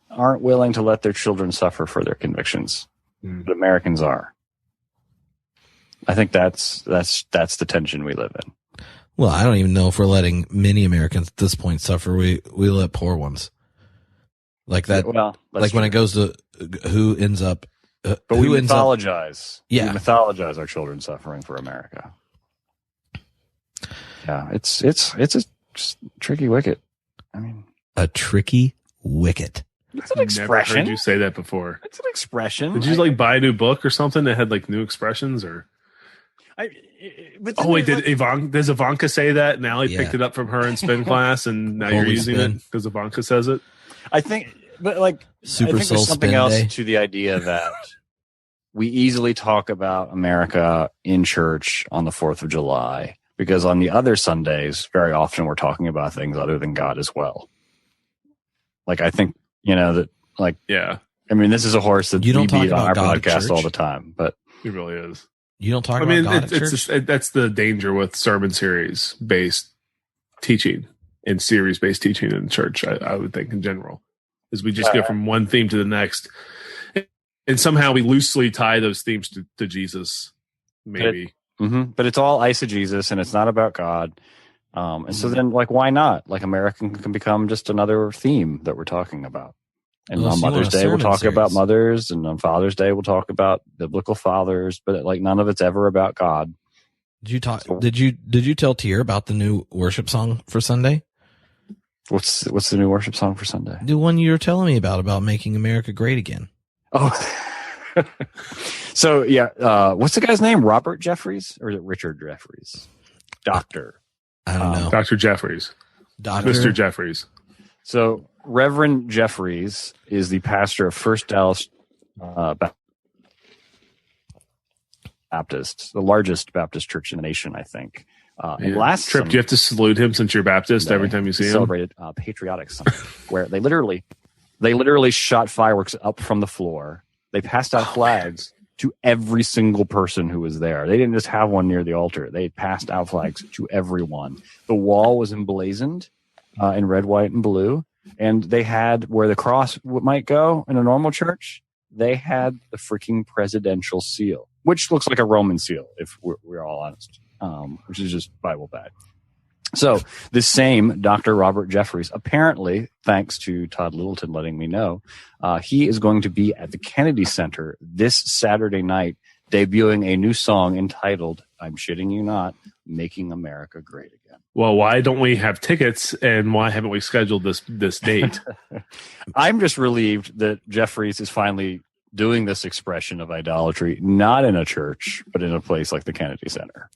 aren't willing to let their children suffer for their convictions, but Americans are. I think that's the tension we live in. Well, I don't even know if we're letting many Americans at this point suffer. We let poor ones like that. Well, like true. when it goes to who ends up, but we mythologize. Yeah, we mythologize our children suffering for America. Yeah, it's a tricky wicket. I mean, a tricky wicket. It's an expression. Never heard you say that before. It's an expression. Did you buy a new book or something that had like new expressions or? Does Ivanka say that? And Allie picked it up from her in spin class, and now you're using it because Ivanka says it. I think, but like, Super I think Soul there's something Spin else Day. to the idea that we easily talk about America in church on the 4th of July, because on the other Sundays, very often we're talking about things other than God as well. Like, I think, that, like, yeah. I mean, this is a horse that you don't we talk beat on about our God podcast at all church. the time, but It really is. You don't talk about God at church? That's the danger with sermon series based teaching and series based teaching in church. I would think in general, is we just go from one theme to the next, and somehow we loosely tie those themes to Jesus. Maybe, but it's all eisegesis, and it's not about God. And so then, like, why not? Like, American can become just another theme that we're talking about. And on Mother's Day, we'll talk about mothers, and on Father's Day, we'll talk about biblical fathers, but like none of it's ever about God. Did you tell Teer about the new worship song for Sunday? What's the new worship song for Sunday? The one you were telling me about making America great again. Oh, so yeah. What's the guy's name? Robert Jeffries, or is it Richard Jeffries? Doctor. I don't know. Dr. Jeffries. Mr. Jeffries. So Reverend Jeffries is the pastor of First Dallas Baptist, the largest Baptist church in the nation, I think. And last trip, do you have to salute him since you're Baptist every time you see him? Celebrated Patriotic Sunday, where they literally shot fireworks up from the floor. They passed out flags to every single person who was there. They didn't just have one near the altar. They passed out flags to everyone. The wall was emblazoned in red, white, and blue. And they had where the cross might go in a normal church. They had the freaking presidential seal, which looks like a Roman seal, if we're all honest, which is just Bible bad. So this same Dr. Robert Jeffries, apparently, thanks to Todd Littleton letting me know, he is going to be at the Kennedy Center this Saturday night, debuting a new song entitled, I'm shitting you not, Making America Great Again. Well, why don't we have tickets, and why haven't we scheduled this date? I'm just relieved that Jeffries is finally doing this expression of idolatry, not in a church, but in a place like the Kennedy Center.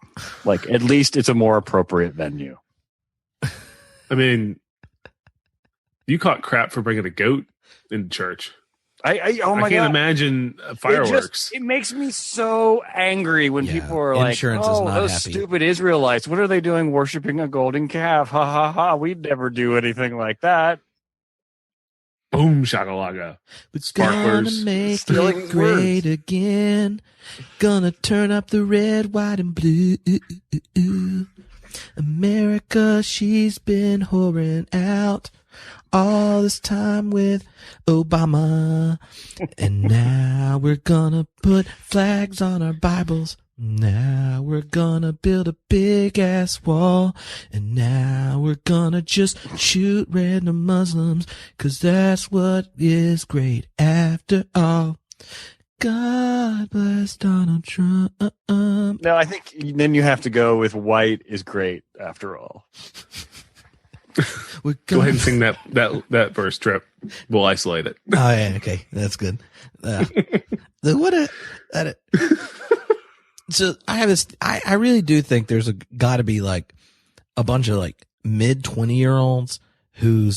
Like, at least it's a more appropriate venue. I mean, you caught crap for bringing a goat in church. I can't imagine fireworks. It makes me so angry when people are like, insurance is not those happy. stupid Israelites, what are they doing worshiping a golden calf? Ha ha ha, we'd never do anything like that. Boom shakalaka. Sparklers. Gonna make it great again. Gonna turn up the red, white, and blue. America, she's been whoring out all this time with Obama. And now we're gonna put flags on our Bibles. Now we're gonna build a big ass wall. And now we're gonna just shoot random Muslims, 'cause that's what is great after all. God bless Donald Trump. No, I think then you have to go with white is great after all. Go ahead and sing that verse, Trip. We'll isolate it. Oh yeah, okay, that's good. So I have this. I really do think there's got to be like a bunch of like mid 20-year-olds who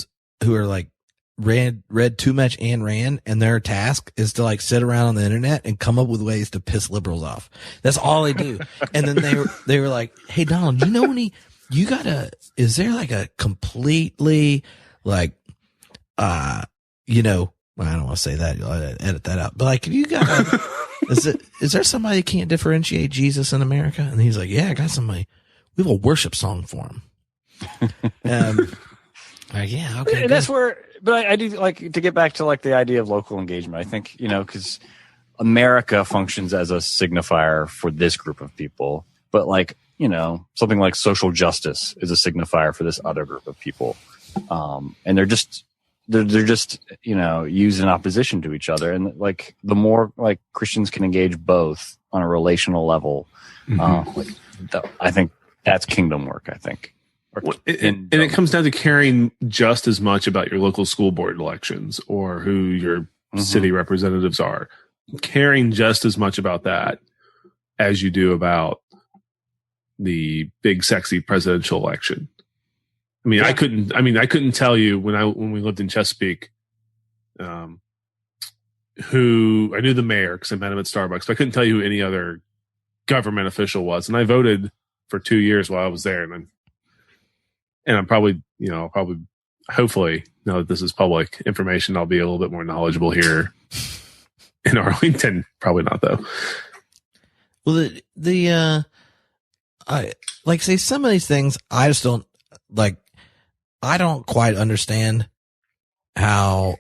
are like read too much Ayn Rand, and their task is to like sit around on the internet and come up with ways to piss liberals off. That's all they do. And then they were like, "Hey Donald, you know is there like a completely like, I don't want to say that. You'll edit that out. But like, if you got is there somebody that can't differentiate Jesus in America?" And he's like, "Yeah, I got somebody. We have a worship song for him." Like, yeah, okay. That's where, but I do like to get back to like the idea of local engagement. I think, because America functions as a signifier for this group of people, but like, something like social justice is a signifier for this other group of people. And they're just used in opposition to each other. And like, the more like Christians can engage both on a relational level, I think that's kingdom work, I think. And it comes down to caring just as much about your local school board elections or who your city representatives are. Caring just as much about that as you do about the big, sexy presidential election. I mean, I couldn't tell you when we lived in Chesapeake, who I knew the mayor because I met him at Starbucks, but I couldn't tell you who any other government official was. And I voted for 2 years while I was there. And I'm probably, hopefully, now that this is public information, I'll be a little bit more knowledgeable here in Arlington. Probably not, though. Well, I like say some of these things I just don't like. I don't quite understand how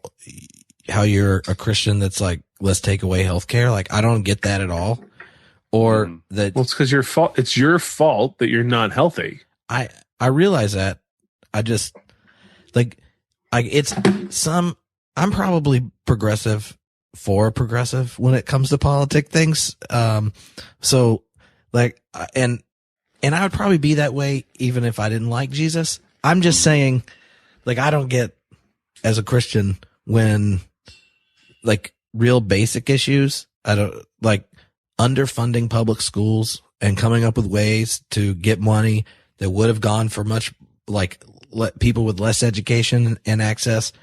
you're a Christian that's like, let's take away healthcare. Like, I don't get that at all. Or that. Well, it's because your fault. It's your fault that you're not healthy. I realize that. I just like I'm probably progressive when it comes to politic things. So like, and And I would probably be that way even if I didn't like Jesus. I'm just saying, like, I don't get as a Christian when like real basic issues, I don't like underfunding public schools and coming up with ways to get money that would have gone for much like let people with less education and access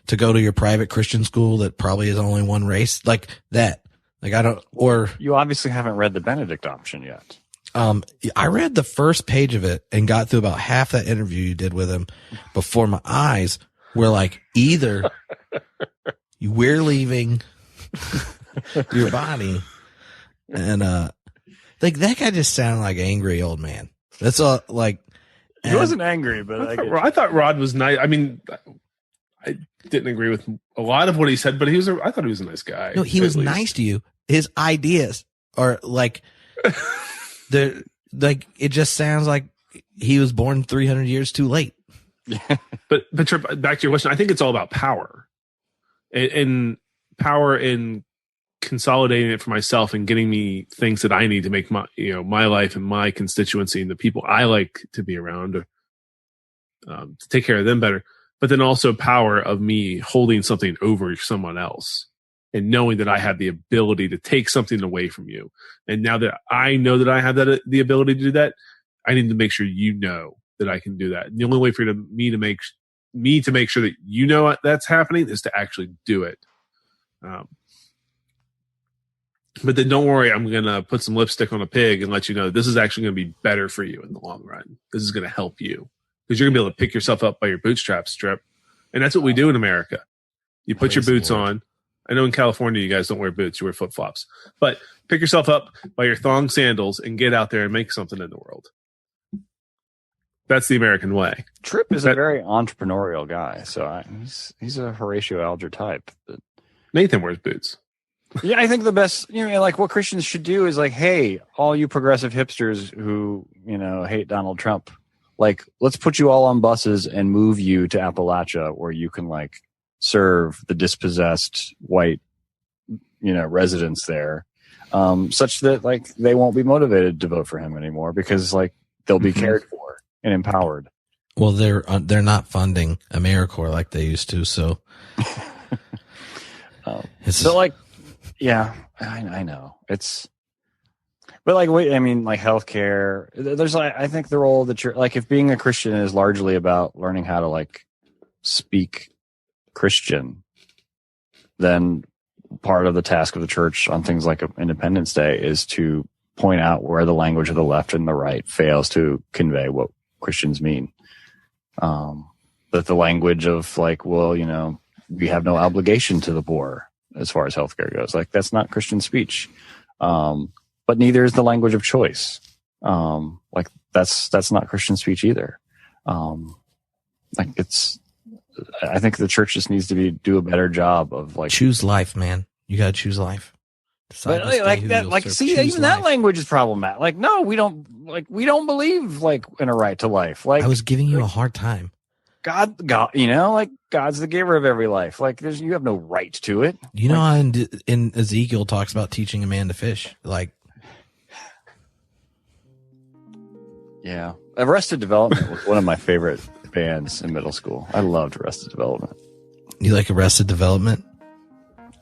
to go to your private Christian school that probably is only one race like that. Like I don't, or you obviously haven't read the Benedict option yet. I read the first page of it and got through about half that interview you did with him before my eyes were like, either we're leaving your body and, like that guy just sounded like an angry old man. That's all like, he wasn't angry, but I thought Rod was nice. I mean, I didn't agree with a lot of what he said, but I thought he was a nice guy. No, he was nice to you. His ideas are like, like it just sounds like he was born 300 years too late. But back to your question, I think it's all about power and power in consolidating it for myself and getting me things that I need to make my life and my constituency and the people I like to be around to take care of them better. But then also power of me holding something over someone else and knowing that I have the ability to take something away from you. And now that I know that I have the ability to do that, I need to make sure you know that I can do that. And the only way for me to make sure that you know that's happening is to actually do it. But then don't worry, I'm going to put some lipstick on a pig and let you know this is actually going to be better for you in the long run. This is going to help you because you're going to be able to pick yourself up by your bootstraps, Trip. And that's what we do in America. You put your boots on. I know in California you guys don't wear boots, you wear flip-flops. But pick yourself up by your thong sandals and get out there and make something in the world. That's the American way. Trip is a very entrepreneurial guy, so he's a Horatio Alger type. But Nathan wears boots. Yeah, I think the best, like what Christians should do is like, hey, all you progressive hipsters who, hate Donald Trump, like, let's put you all on buses and move you to Appalachia where you can like serve the dispossessed white, residents there, such that like they won't be motivated to vote for him anymore because like they'll be cared for and empowered. Well, they're not funding AmeriCorps like they used to, so. So like, yeah, I know it's, but like, like healthcare, there's like, I think the role of the church, like if being a Christian is largely about learning how to like speak Christian, then part of the task of the church on things like Independence Day is to point out where the language of the left and the right fails to convey what Christians mean. That the language of like, well, we have no obligation to the poor as far as healthcare goes. Like that's not Christian speech. But neither is the language of choice. Like that's not Christian speech either. Like I think the church just needs to do a better job of like choose life, man. You got to choose life. But like that, like see, even that language is problematic. Like, no, we don't believe like in a right to life. Like I was giving you a hard time. God, like God's the giver of every life. Like you have no right to it. In Ezekiel talks about teaching a man to fish. Like, yeah, Arrested Development was one of my favorite bands in middle school. I loved Arrested Development. You like Arrested Development?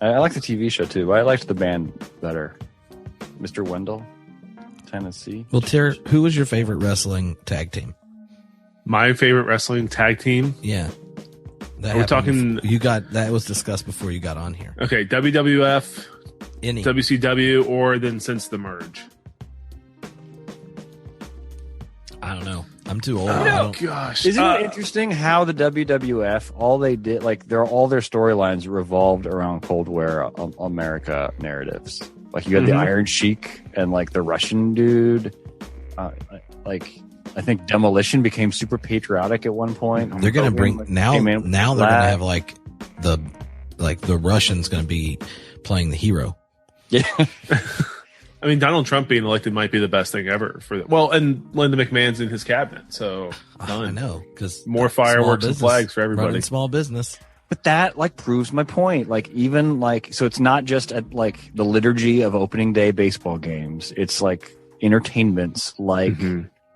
I like the TV show too, but I liked the band better. Mr. Wendell, Tennessee. Well, Teer, who was your favorite wrestling tag team? My favorite wrestling tag team? Yeah. We're talking. That was discussed before you got on here. Okay, WWF, WCW, or then since the merge. I don't know. I'm too old. Oh gosh! Isn't it interesting how the WWF, all they did, like all their storylines revolved around Cold War America narratives. Like you had the Iron Sheik and like the Russian dude. Like I think Demolition became super patriotic at one point. They're gonna bring now. Now they're gonna have like the Russians gonna be playing the hero. Yeah. I mean, Donald Trump being elected might be the best thing ever for them. Well, and Linda McMahon's in his cabinet, so done. I know, because more fireworks and flags for everybody. Running small business. But that like proves my point. Like even like so, it's not just at like the liturgy of opening day baseball games. It's like entertainments like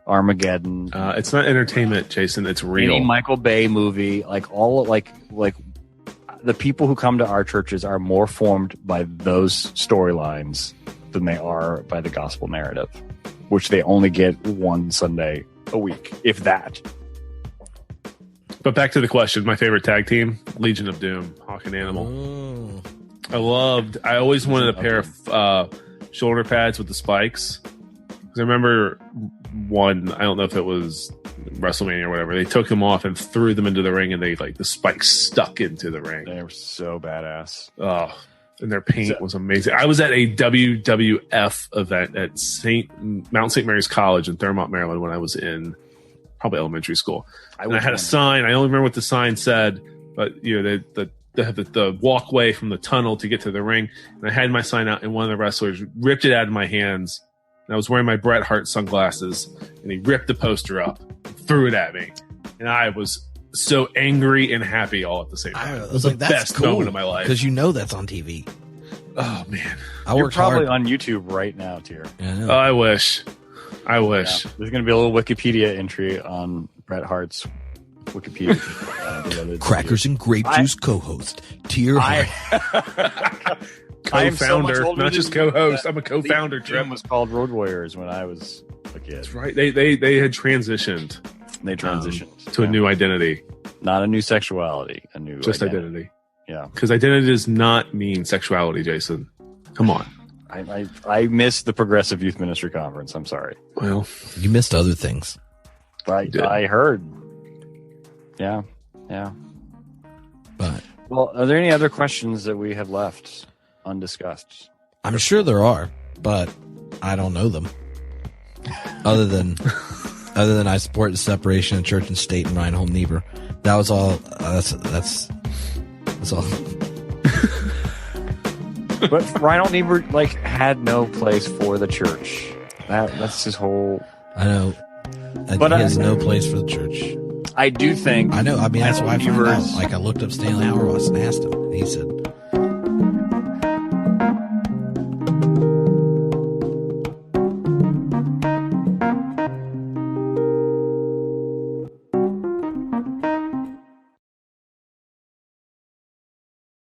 Armageddon. It's not entertainment, Jason. It's real. Any Michael Bay movie, like the people who come to our churches are more formed by those storylines than they are by the gospel narrative, which they only get one Sunday a week, if that. But back to the question, my favorite tag team, Legion of Doom, Hawk and Animal. I always wanted a pair of shoulder pads with the spikes. Because I remember one, I don't know if it was WrestleMania or whatever, they took them off and threw them into the ring, and the spikes stuck into the ring. They were so badass. Oh, and their paint was amazing. I was at a WWF event at Mount St. Mary's College in Thurmont, Maryland, when I was in probably elementary school. I had a sign. I only remember what the sign said, but they have the walkway from the tunnel to get to the ring. And I had my sign out, and one of the wrestlers ripped it out of my hands. And I was wearing my Bret Hart sunglasses, and he ripped the poster up, and threw it at me, and I was so angry and happy all at the same time. I was like, "That's best cool," moment of my life, because that's on TV. Oh man, You're probably on YouTube right now, Teer. Yeah, I wish. Yeah. There's going to be a little Wikipedia entry on Bret Hart's Wikipedia. Crackers and Grape Juice co-host Teer Hardy. Co-founder, so not just co-host. I'm a co-founder. Trip was called Road Warriors when I was a kid. That's right. They had transitioned. They transitioned to a new identity, not a new sexuality, a new identity. Yeah, because identity does not mean sexuality. Jason, come on. I missed the Progressive Youth Ministry Conference. I'm sorry. Well, you missed other things. I heard. Yeah. But are there any other questions that we have left undiscussed? I'm sure there are, but I don't know them. Other than I support the separation of church and state and Reinhold Niebuhr. That was all. That's all. But Reinhold Niebuhr had no place for the church. That's his whole. I know, but he has no place for the church. I do think. I know. I mean, that's why I found out. I looked up Stanley Hauerwas and asked him. And he said,